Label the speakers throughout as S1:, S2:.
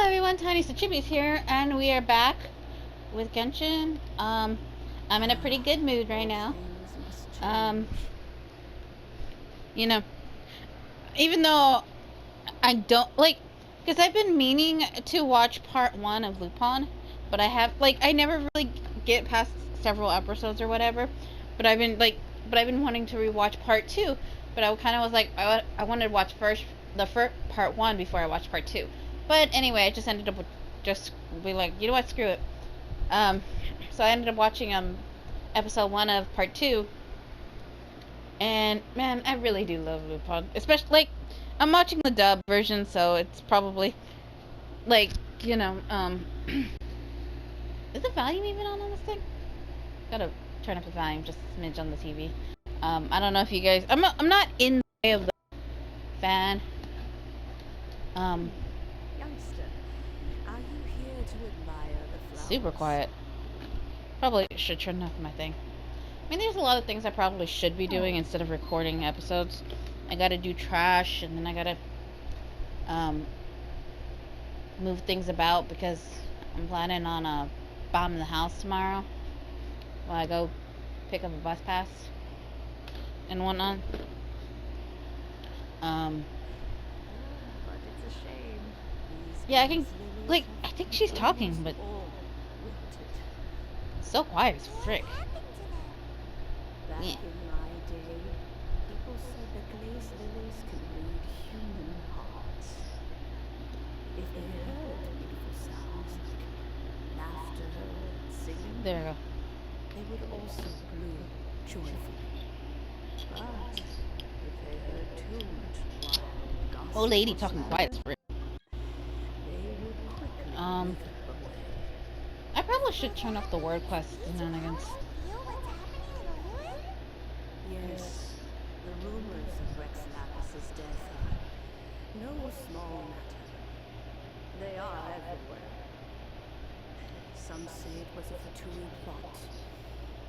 S1: everyone, Tiniestofchibis here, and we are back with Genshin. I'm in a pretty good mood right now. You know, even though I don't like, because I've been meaning to watch part 1 of Lupin, but I never really get past several episodes or whatever. But I've been wanting to rewatch part 2. But I kind of was like, I wanted to watch the first part 1 before I watched part 2. But anyway, I just ended up with just be like, you know what, screw it. So I ended up watching episode 1 of part 2, and man, I really do love Lupin. Especially I'm watching the dub version, so it's probably is the volume even on this thing? Gotta turn up the volume just a smidge on the TV. I don't know if you guys. I'm not in the way of the fan.
S2: Youngster, are you here to admire the flowers?
S1: Super quiet. Probably should turn off my thing. I mean, there's a lot of things I probably should be doing instead of recording episodes. I gotta do trash, and then I gotta move things about because I'm planning on bombing the house tomorrow while I go pick up a bus pass and whatnot.
S2: But it's a shame.
S1: Yeah, I think she's talking, but so quiet as frick.
S2: Back in my day, people said that glazed lilies can read human hearts. If they heard beautiful sounds like laughter and singing,
S1: There we go.
S2: they would also bloom joyfully. But if they heard too much wild gossip,
S1: Old lady talking quiet as frick.
S2: they would quickly wither away.
S1: I probably should turn off the word quest shenanigans.
S2: Yes, the rumors of Rex Lapis' death are no small matter. They are everywhere. Some say it was a Fatui plot.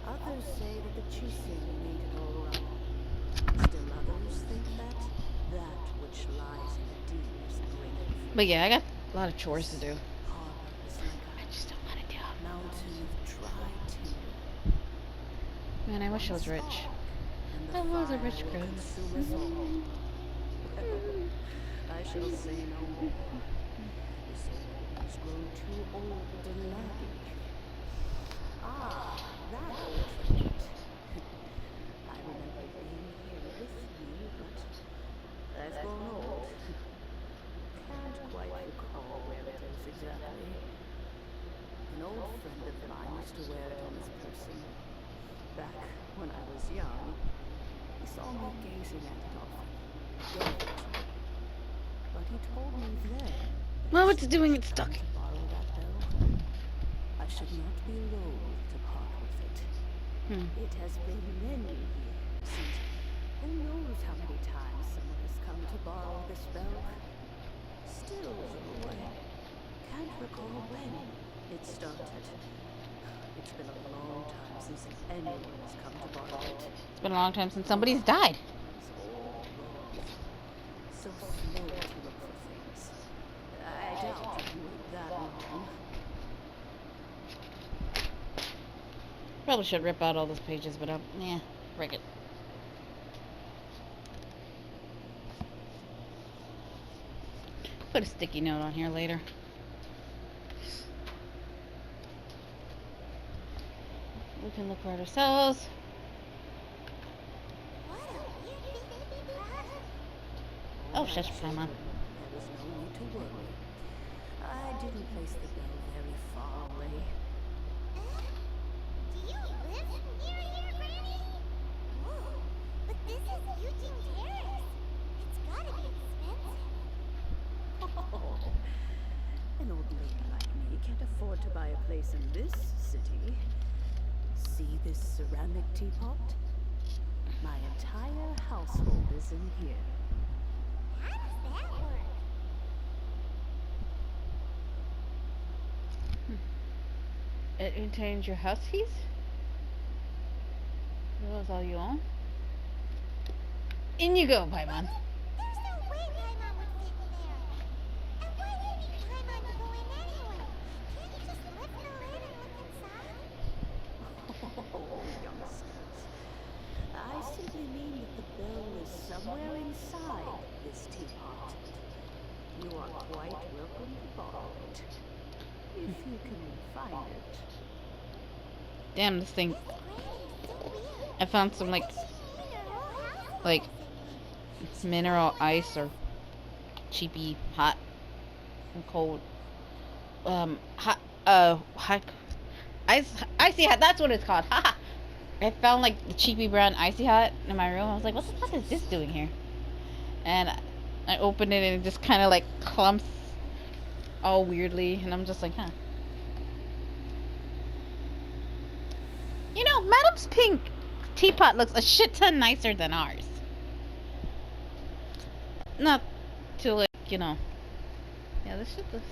S2: Others say that the Chising made it all up. Still others think that which lies in the deepest breaking.
S1: But yeah, I got a lot of chores to do.
S2: Harbor is like
S1: I just don't want to do
S2: a mountain of dry timber.
S1: Man, I wish I was rich. I was a rich girl.
S2: I shall say no more. This old has grown too old and laggy. Ah, that old friend. I remember being here with you, but I've grown old. Can't quite recall where it is exactly. An old friend of mine used to wear it on his person. Back when I was young, he saw me gazing at it often. Gave it to me. But he told me then.
S1: Well, it's doing its stuck.
S2: To borrow that bell, I should not be loath to part with it. It has been many years, and who knows how many times someone has come to borrow this bell. Still, though, I can't recall when it started. It's been a long time since anyone has come to borrow it.
S1: It's been a long time since somebody's died.
S2: So slow to look for things. I doubt you can wait that long.
S1: Probably should rip out all those pages, but yeah, frick it. Put a sticky note on here later. We can look for it ourselves. Oh, shush, come on.
S2: There was no need to worry. I didn't place the bell very far away.
S3: Do you live near here, Granny? Whoa, but this is Eugene Terrace. It's gotta be expensive.
S2: Oh, an old lady like me can't afford to buy a place in this city. See this ceramic teapot? My entire household is in here.
S3: How does that work?
S1: It contains your house keys? Are those all you own? In you go, Paimon.
S3: There's no way Paimon would fit in there. And why do you need Paimon to go
S2: this teapot. You are quite welcome to borrow it. If you can find it.
S1: Damn, this thing.
S3: This granny's so weird.
S1: I found some,
S3: What
S1: like,
S3: does she mean her whole house
S1: like,
S3: smells
S1: mineral ice or cheapy hot and cold. Hot icy hot. That's what it's called. Haha. I found like the cheapy brown icy hot in my room. I was like, what the fuck is this doing here? And I opened it and it just kind of like clumps all weirdly, and I'm just like, huh. You know, Madam's pink teapot looks a shit ton nicer than ours. Not to, like, you know. Yeah, this shit looks.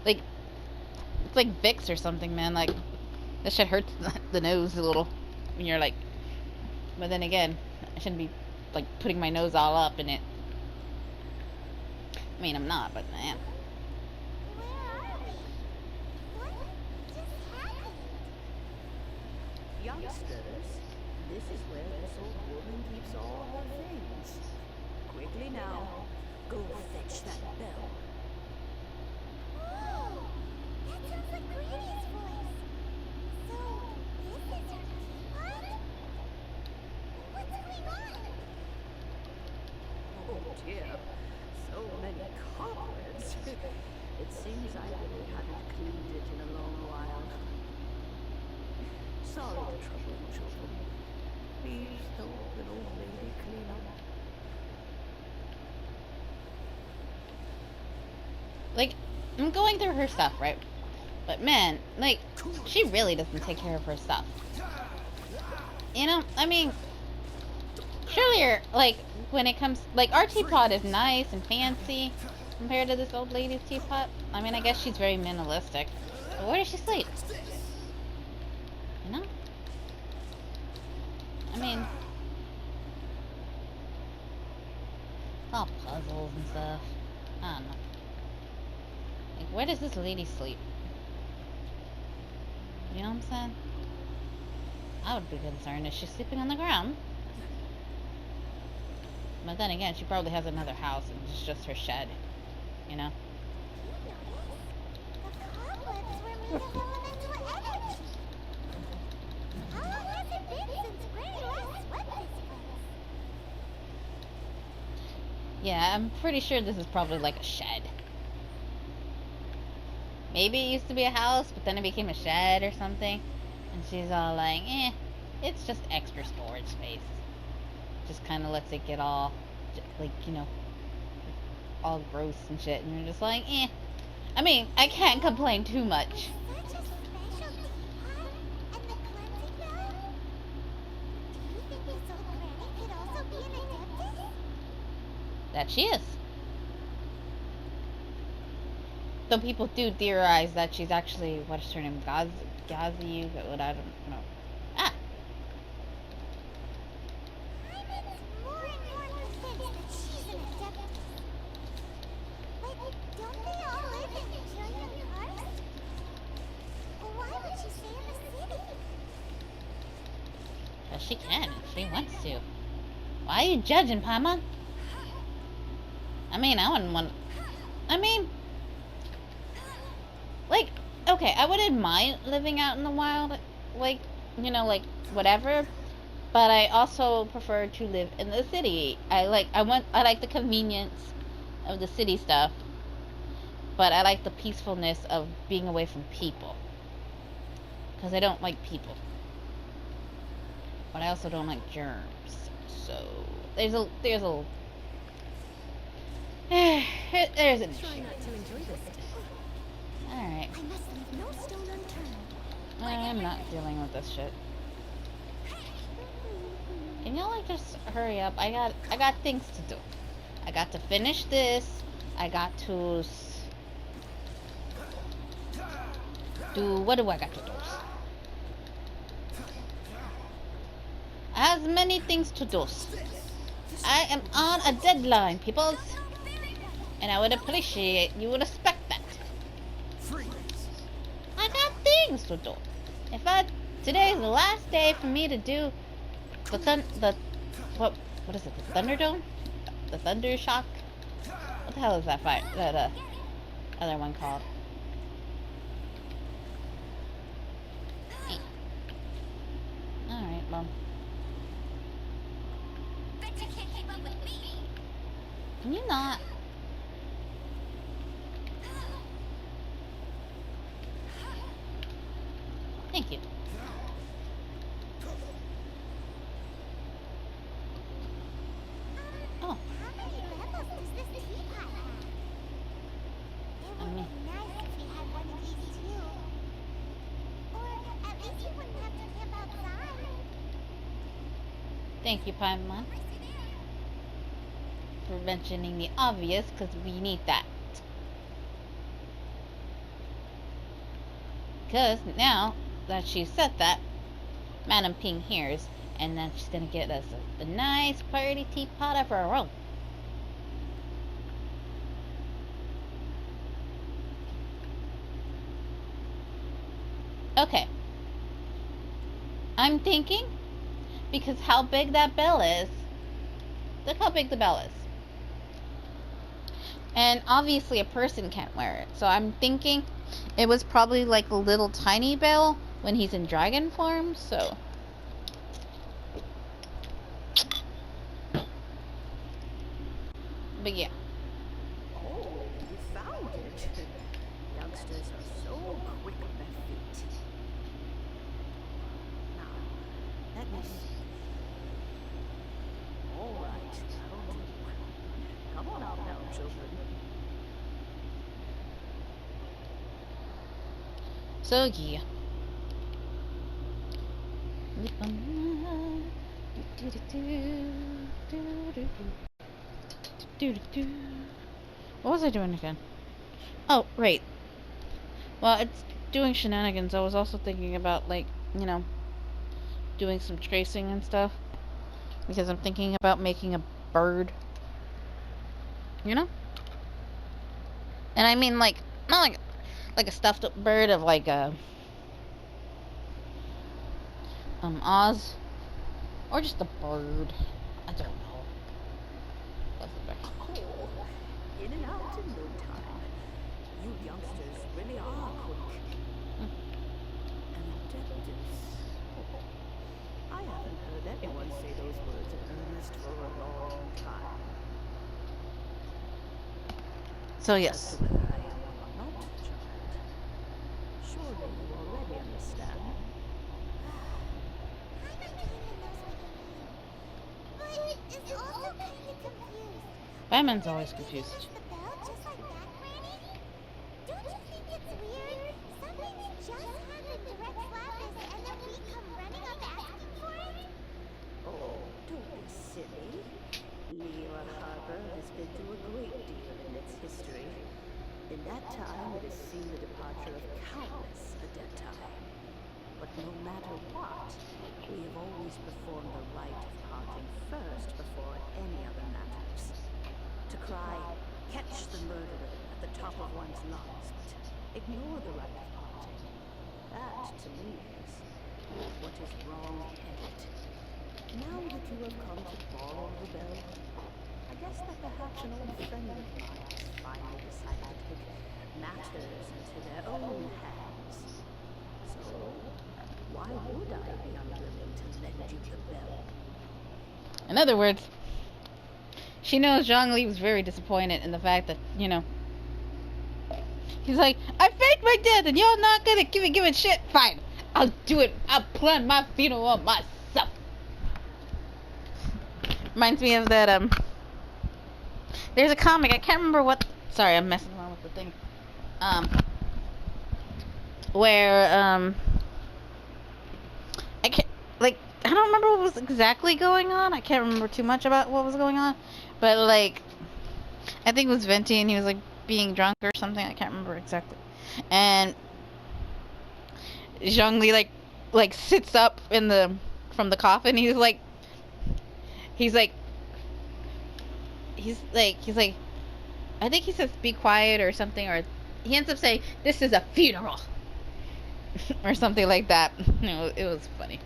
S1: Like, it's like Vicks or something, man. Like, that shit hurts the nose a little when you're like. But then again, I shouldn't be like putting my nose all up in it. I mean, I'm not, but I am.
S3: Where are we? What just happened?
S2: Youngsters, this is where this old woman keeps all her things. Quickly now, go fetch that bell.
S3: Oh, that sounds like Granny's voice. So, this is her teapot? What's going on?
S2: Oh dear, so many cobwebs. It seems I really haven't cleaned it in a long while. Sorry to trouble you, children. Please help an old lady clean up.
S1: Like, I'm going through her stuff, right? But man, like, she really doesn't take care of her stuff. You know, I mean, surely, like, when it comes, like, our teapot is nice and fancy compared to this old lady's teapot. I mean, I guess she's very minimalistic. But where does she sleep? You know? I mean, it's all puzzles and stuff. I don't know. Like, where does this lady sleep? You know what I'm saying? I would be concerned. Is she sleeping on the ground? But then again, she probably has another house and it's just her shed. You know?
S3: You notice? The cobwebs were made of elemental energy. How long has it been since Granny last swept this place?
S1: Yeah, I'm pretty sure this is probably like a shed. Maybe it used to be a house, but then it became a shed or something. And she's all like, it's just extra storage space. Just kind of lets it get all, like, you know, all gross and shit. And you're just like, I mean, I can't complain too much.
S3: Such a special teapot and the cleansing bell? Do you think this old Granny could also be an adeptus?
S1: That she is. Though people do theorize that she's actually, what's her name, Gazi, what I don't know. Ah!
S3: I'm more and more convinced that she's an adeptus. But don't they all live in trillion parks? Why would she stay in the city?
S1: Well, she can if she wants to. Why are you judging, Paimon? I mean, I wouldn't want... I mean... Like, okay, I wouldn't mind living out in the wild, like, you know, like, whatever, but I also prefer to live in the city. I like the convenience of the city stuff, but I like the peacefulness of being away from people, because I don't like people, but I also don't like germs, so there's an issue.
S2: Try not to enjoy this.
S1: Alright.
S3: I must leave no stone unturned.
S1: I'm not dealing with this shit. Can y'all like just hurry up? I got things to do. I got to finish this. I got to do what do I got to do? I have many things to do. I am on a deadline, peoples. And I would appreciate you would respect that. I got things to do. Today's the last day for me to do what is it? The Thunderdome? The Thunder Shock? What the hell is that fight? That other one called? Alright, well.
S3: Bet you can't keep up with me.
S1: Can you not? Thank you. Oh.
S3: How many levels does this teapot have? It would be nice if we had one of these too. Or at least you wouldn't have to camp outside.
S1: Thank you, Paimon, for mentioning the obvious, because we need that. Because now that she said that, Madam Ping hears, and then she's gonna get us a nice party teapot of her own. Okay. I'm thinking, because how big that bell is, look how big the bell is. And obviously a person can't wear it. So I'm thinking it was probably like a little tiny bell when he's in dragon form, so. But yeah.
S2: Oh, you found it. Youngsters are so quick on their feet. Now, let me see. All right, that'll do. Come on out now, children.
S1: So yeah. What was I doing again? Oh, right. Well, it's doing shenanigans. I was also thinking about, like, you know, doing some tracing and stuff. Because I'm thinking about making a bird. You know? And I mean, like, not like a stuffed bird of, like, a Oz. Or just a bird. I don't know. What's the bird?
S2: Oh, in and out in no time. You youngsters really are quick. And adeptus. I haven't heard anyone say those words in earnest for a long time.
S1: So,
S2: As
S1: yes.
S2: to whether I am or not, child, surely you already understand.
S3: Paimon knows what you mean, but is also kind of confused.
S1: Batman's always
S3: Maybe
S1: confused.
S3: press the bell just like that, Granny? Don't you think it's weird? Some things just happen direct Lapis and then we come running up asking for it?
S2: Oh, don't be silly. Liyue Harbor has been through a great deal in its history. In that time, it has seen the departure of countless Adepti. But no matter what, we have always performed the rite of parting first before any other matters. To cry, catch the murderer at the top of one's lungs, but ignore the rite of parting. That, to me, is what is wrong-headed. Now that you have come to borrow the bell, I guess that perhaps an old friend of mine has finally decided to take matters into their own hands. So, why would I be unwilling to lend you the bell?
S1: In other words, she knows Zhongli was very disappointed in the fact that, you know, he's like, I faked my death and y'all not gonna give it shit? Fine. I'll do it. I'll plan my funeral myself. Reminds me of that, there's a comic, I can't remember what, sorry, I'm messing around with the thing, where, I can't, like, I don't remember what was exactly going on, I can't remember too much about what was going on, but, like, I think it was Venti and he was, like, being drunk or something, I can't remember exactly, and Zhongli, like, sits up from the coffin, he's like, I think he says be quiet or something, or he ends up saying, this is a funeral. or something like that. It was funny.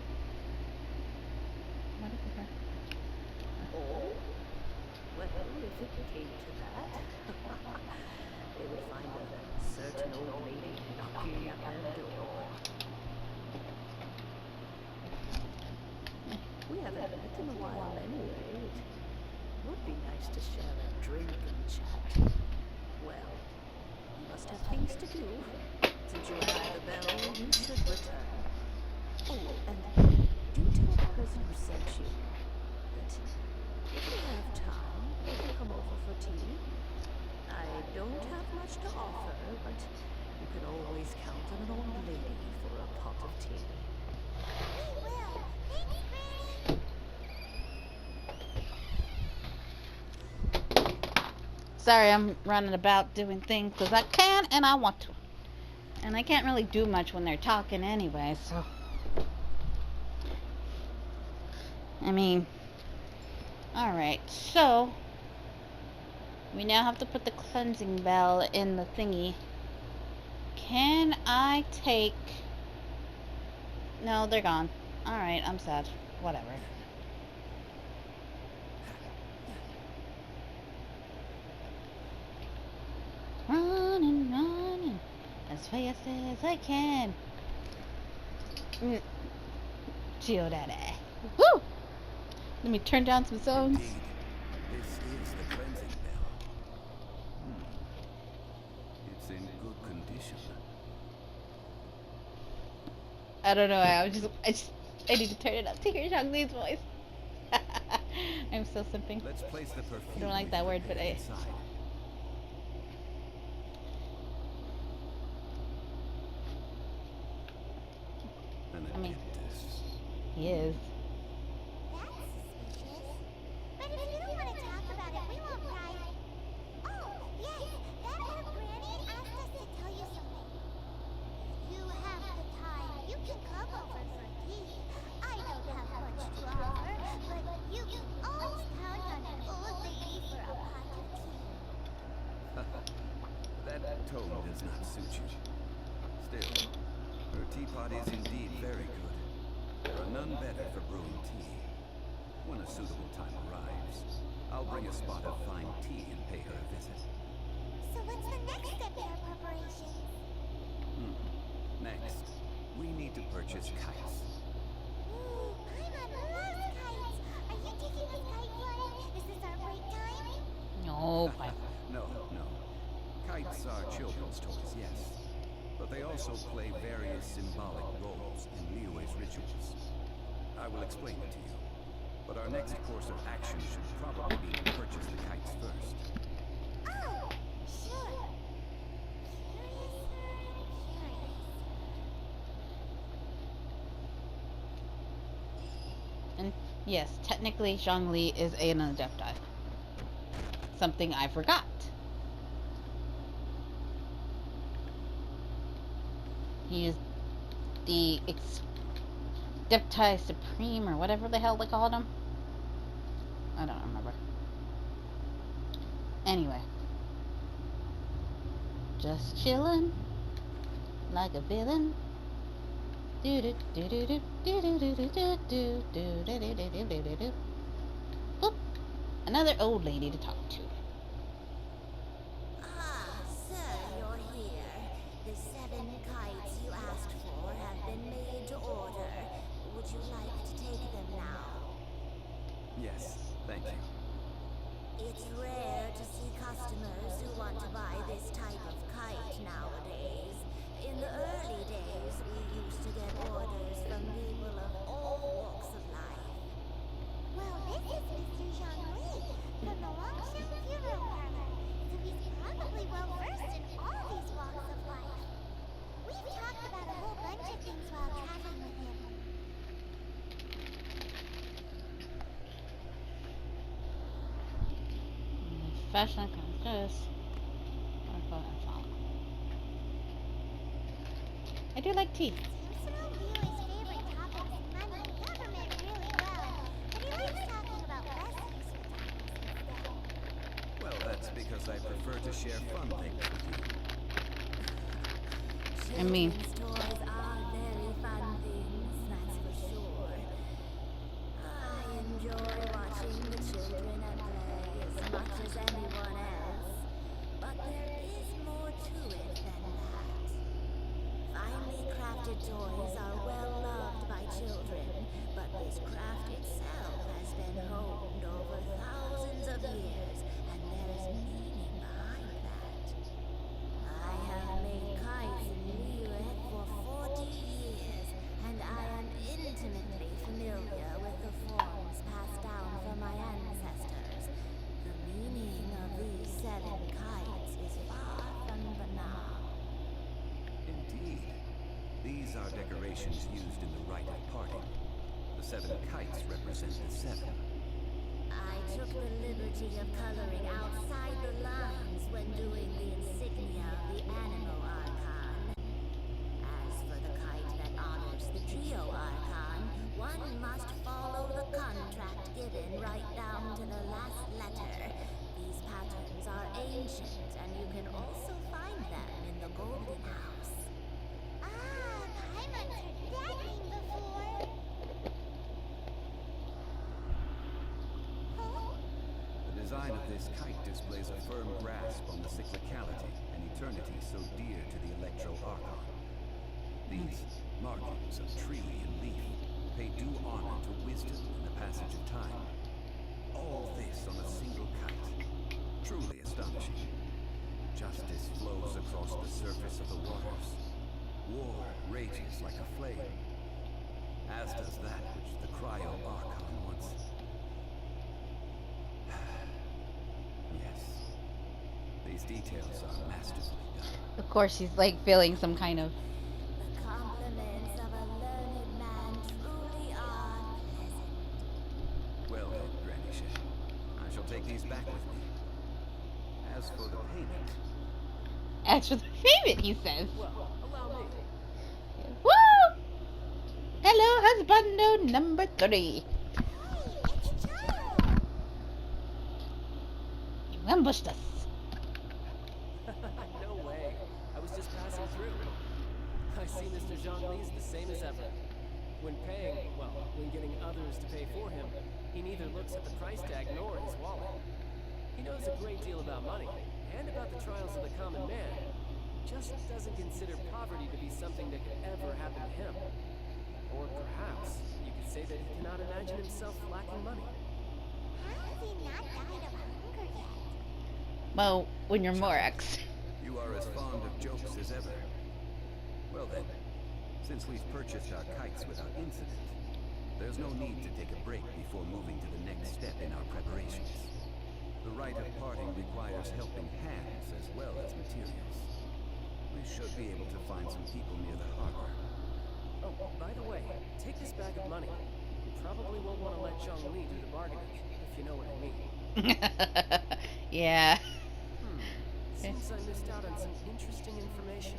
S2: Oh? Well, if it came to that, they would find a certain old lady knocking at their door. We haven't met in a while anyway. It would be nice to share a drink and chat. Well, you must have things to do. Since you rang the bell, you should return. Oh, and do tell the person who sent you that if you have time, they can come over for tea. I don't have much to offer, but you can always count on an old lady for a pot of tea.
S3: We will. Thanks, Granny.
S1: Sorry, I'm running about doing things because I can and I want to. And I can't really do much when they're talking anyway, so. I mean, alright, so. We now have to put the cleansing bell in the thingy. Can I take. No, they're gone. Alright, I'm sad. Whatever. Running as fast as I can. Chill daddy. Woo! Let me turn down some songs.
S4: Indeed, this is the cleansing bell. It's in good condition.
S1: I don't know. I need to turn it up to hear Zhongli's voice. I'm still simping.
S4: Let's place the perfume.
S1: I don't like that word, but
S4: inside. And
S1: I mean,
S4: this.
S1: he is.
S3: That's suspicious. But if you don't want to talk about it, we won't pry. Oh, yes, that old granny asked us to tell you something. If you have the time, you can come over for tea. I don't have much to offer, but you can always count on an old lady for a pot of tea.
S4: That tone does not suit you. Still, her teapot is indeed very good. There are none better for brewing tea. When a suitable time arrives, I'll bring a spot of fine tea and pay her a visit.
S3: So what's the next step in our preparations?
S4: Next, we need to purchase kites.
S3: Ooh, Paimon loves kites. Are you taking us kite flying? Is this our break time?
S1: No,
S4: No. Kites are children's toys, yes. But they also play various symbolic roles in Liyue's rituals. I will explain it to you. But our next course of action should probably be to purchase the kites first.
S3: Oh, sure. Curious.
S1: And yes, technically Zhongli is an adepti. Something I forgot. He is the Adepti Supreme or whatever the hell they called him. I don't remember. Anyway. Just chillin' like a villain. Boop. Another old lady to talk to.
S3: Ah, sir, you're here. The 7 kites you asked for have been made to order. Would you like to take them now?
S4: Yes, thank you.
S3: It's rare to see customers who want to buy this type of kite nowadays. In the early days, we used to get orders from people of all walks of life. Well, this is Mr. Zhongli from the Longshan Funeral Parlor, so he's probably well-versed in all these walks of life. We've talked about a whole bunch of things while chatting with him.
S1: Fashion contest. I do like tea.
S3: Seems to know Liyue's favorite topic is money and government really well, but he likes talking about less useful topics instead.
S4: Well, that's because I prefer to share fun things with you.
S1: I mean,
S3: Children's toys are
S4: These are decorations used in the rite of parting. The 7 kites represent the 7.
S5: I took the liberty of coloring outside the lines when doing the insignia of the Animo Archon. As for the kite that honors the Trio Archon, one must follow the contract given right down to the last letter. These patterns are ancient, and you can also find them in the Golden House.
S3: Ah, Paimon's heard that name before. Huh?
S4: The design of this kite displays a firm grasp on the cyclicality and eternity so dear to the Electro Archon. These markings of tree and leaf pay due honor to wisdom and the passage of time. All this on a single kite. Truly astonishing. Justice flows across the surface of the waters. War rages like a flame, as does that which the Cryo Archon once. Yes, these details are masterfully done.
S1: Of course, he's like feeling some kind of.
S5: The compliments of a learned man truly are pleasant.
S4: Well then, Granny Shay, I shall take these back with me. As for the payment,
S1: As for the payment, he says.
S2: Well, allow me.
S1: Woo! Hello, husbando number 3.
S3: Hey, it's Joe.
S1: You ambushed us.
S6: No way. I was just passing through. I see Mr. Zhongli's the same as ever. When paying, well, when getting others to pay for him, he neither looks at the price tag nor his wallet. He knows a great deal about money, and about the trials of the common man. Just doesn't consider poverty to be something that could ever happen to him. Or perhaps you could say that he cannot imagine himself lacking money.
S3: How has he not died of hunger yet?
S1: Well, when you're Morax.
S4: you are as fond of jokes as ever. Well then, since we've purchased our kites without incident, there's no need to take a break before moving to the next step in our preparations. The rite of parting requires helping hands as well as materials. We should be able to find some people near the harbor.
S6: Oh, by the way, take this bag of money. You probably won't want to let Zhongli do the bargaining, if you know what I mean.
S1: Yeah.
S6: Seems I missed out on some interesting information.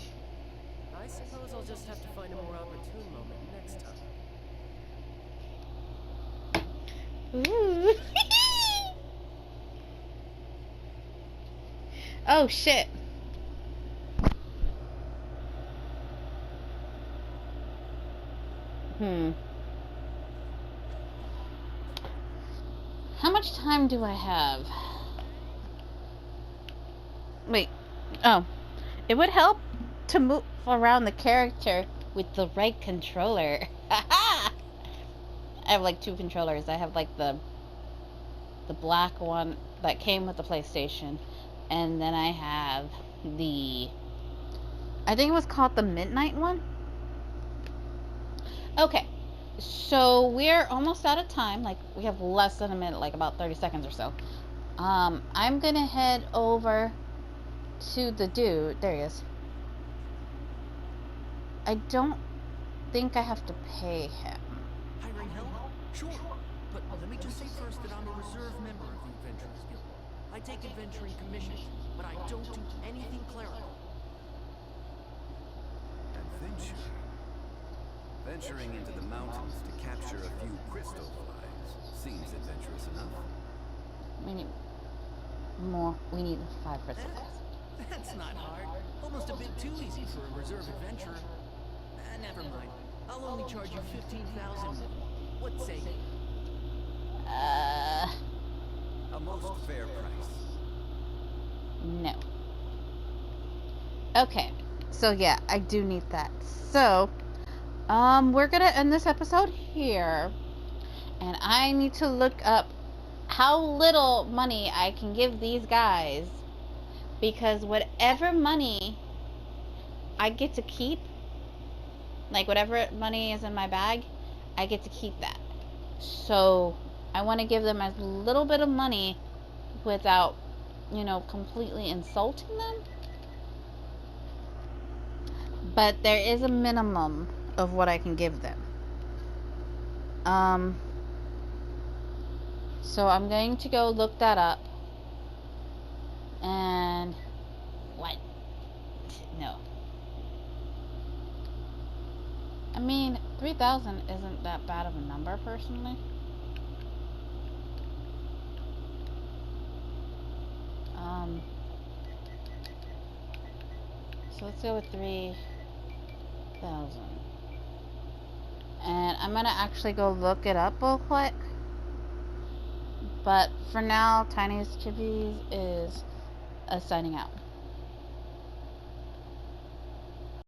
S6: I suppose I'll just have to find a more opportune moment next time.
S1: Ooh. Oh shit. How much time do I have? Wait. Oh. It would help to move around the character with the right controller. I have like 2 controllers. I have like the black one that came with the PlayStation, and then I have the, I think it was called the Midnight one. Okay, so we're almost out of time. Like, we have less than a minute, like about 30 seconds or so. I'm gonna head over to the dude. There he is. I don't think I have to pay him.
S7: Hiring help? Sure. But let me just say first that I'm a reserve member of the Adventurers Guild. I take adventuring commissions, but I don't do anything clerical.
S4: Adventure. Venturing into the mountains to capture a few crystal flies seems adventurous enough.
S1: We need more. We need 5 crystals.
S7: That's not hard. Almost a bit too easy for a reserve adventurer. Never mind. I'll only charge you 15,000. What say you?
S4: A most fair price.
S1: No. Okay. So yeah, I do need that. So, we're gonna end this episode here, and I need to look up how little money I can give these guys, because whatever money I get to keep, like whatever money is in my bag, I get to keep that. So I want to give them as little bit of money without, completely insulting them. But there is a minimum of what I can give them. So I'm going to go look that up. And what? No. I mean, 3,000 isn't that bad of a number, personally. So let's go with 3,000. And I'm gonna actually go look it up real quick. But for now, Tiniestofchibis is signing out.